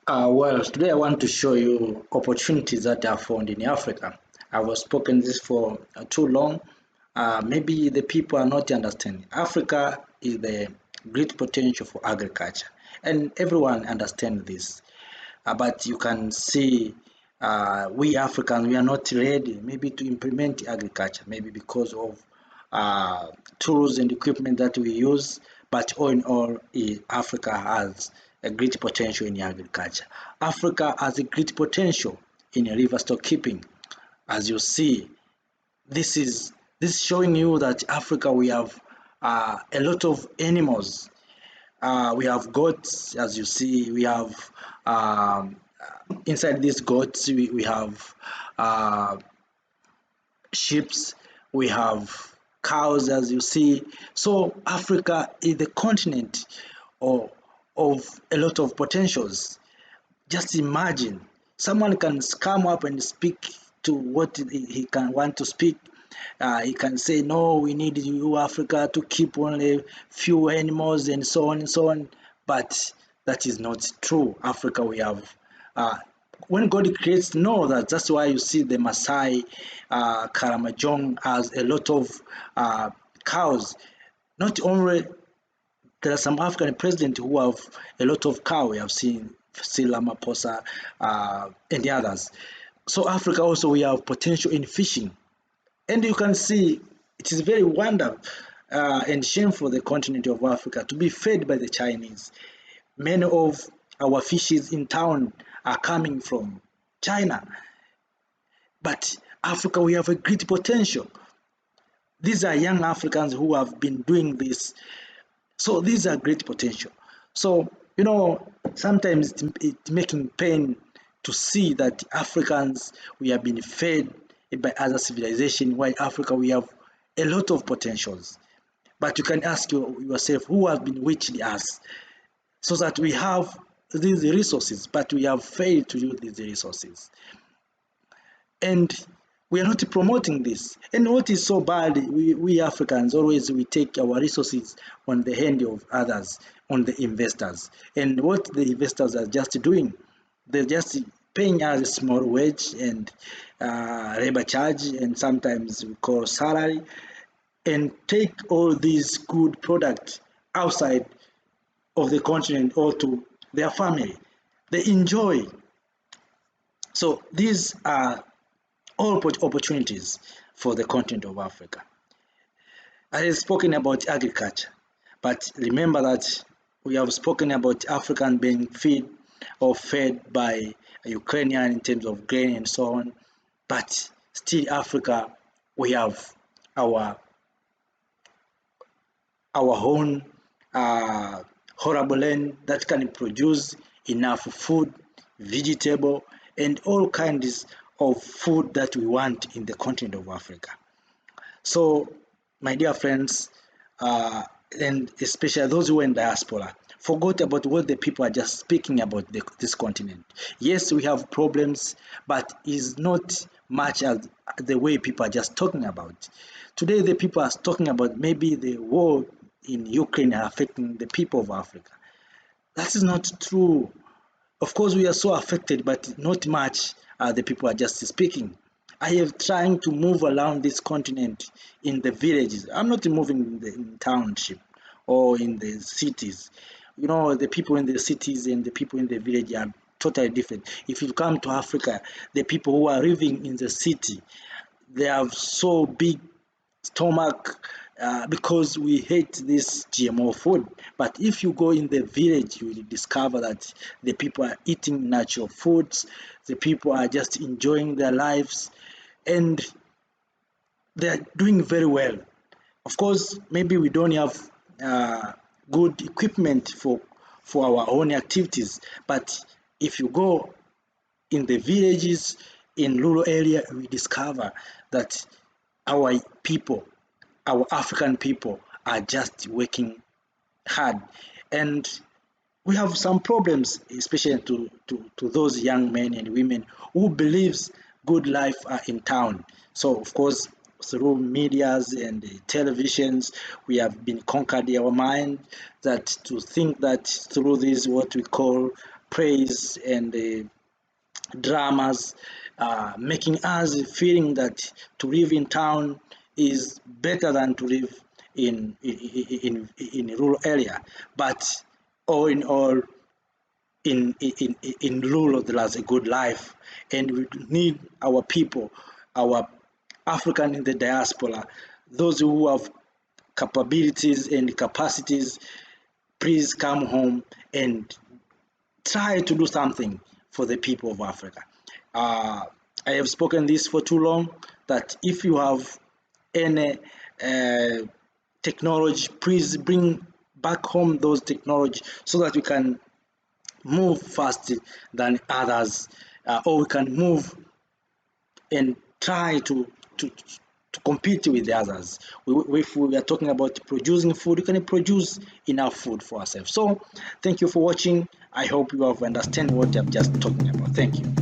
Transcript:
Well, today I want to show you opportunities that are found in Africa. I was spoken this for too long. Maybe the people are not understanding. Africa is the great potential for agriculture, and everyone understands this. But you can see we Africans, we are not ready maybe to implement agriculture, maybe because of tools and equipment that we use. But all in all, Africa has a great potential in agriculture. Africa has a great potential in livestock keeping. As you see, this is showing you that Africa we have a lot of animals. We have goats, as you see. We have um, inside these goats we have uh, sheep, we have cows, as you see. So Africa is the continent of, of a lot of potentials. Just imagine someone can come up and speak to what he can want to speak. He can say, no, we need you, Africa, to keep only few animals and so on and so on. But that is not true. Africa, we have uh, when God creates, know that. That's why you see the Maasai, Karamajong has a lot of cows. Not only there are some African presidents who have a lot of cow. We have seen Cyril Ramaphosa and the others. So Africa also we have potential in fishing, and you can see it is very wonderful and shameful for the continent of Africa to be fed by the Chinese. Many of our fishes in town are coming from China, but Africa we have a great potential. These are young Africans who have been doing this. So these are great potential. So, sometimes it's making pain to see that Africans, we have been fed by other civilization, while Africa, we have a lot of potentials. But you can ask yourself, who has been witching us so that we have these resources, but we have failed to use these resources. And we are not promoting this. And what is so bad, we Africans always we take our resources on the hand of others, on the investors. And what the investors are just doing, they're just paying us a small wage and labor charge, and sometimes we call salary, and take all these good products outside of the continent or to their family. They enjoy. So these are all opportunities for the continent of Africa. I have spoken about agriculture, but remember that we have spoken about African being fed by Ukrainian in terms of grain and so on. But still, Africa, we have our own horrible land that can produce enough food, vegetable, and all kinds of food that we want in the continent of Africa. So, my dear friends, and especially those who are in diaspora, forgot about what the people are just speaking about this continent. Yes, we have problems, but it's not much as the way people are just talking about. Today, the people are talking about maybe the war in Ukraine are affecting the people of Africa. That is not true. Of course, we are so affected, but not much. The people are just speaking. I have trying to move around this continent in the villages. I'm not moving in township or in the cities. The people in the cities and the people in the village are totally different. If you come to Africa, the people who are living in the city, they have so big stomach because we hate this GMO food. But if you go in the village, you will discover that the people are eating natural foods, the people are just enjoying their lives, and they are doing very well. Of course, maybe we don't have good equipment for our own activities, but if you go in the villages, in rural area, we discover that our people, our African people, are just working hard. And we have some problems, especially to those young men and women who believes good life are in town. So of course, through medias and the televisions, we have been conquered our mind that to think that through this what we call praise and dramas, making us feeling that to live in town is better than to live in a rural area. But all in all, in rural there is a good life, and we need our people, our African in the diaspora, those who have capabilities and capacities, please come home and try to do something for the people of Africa. Uh, I have spoken this for too long, that if you have any technology, please bring back home those technology so that we can move faster than others, or we can move and try to compete with the others. If we are talking about producing food, we can produce enough food for ourselves. So thank you for watching. I hope you have understand what I'm just talking about. Thank you.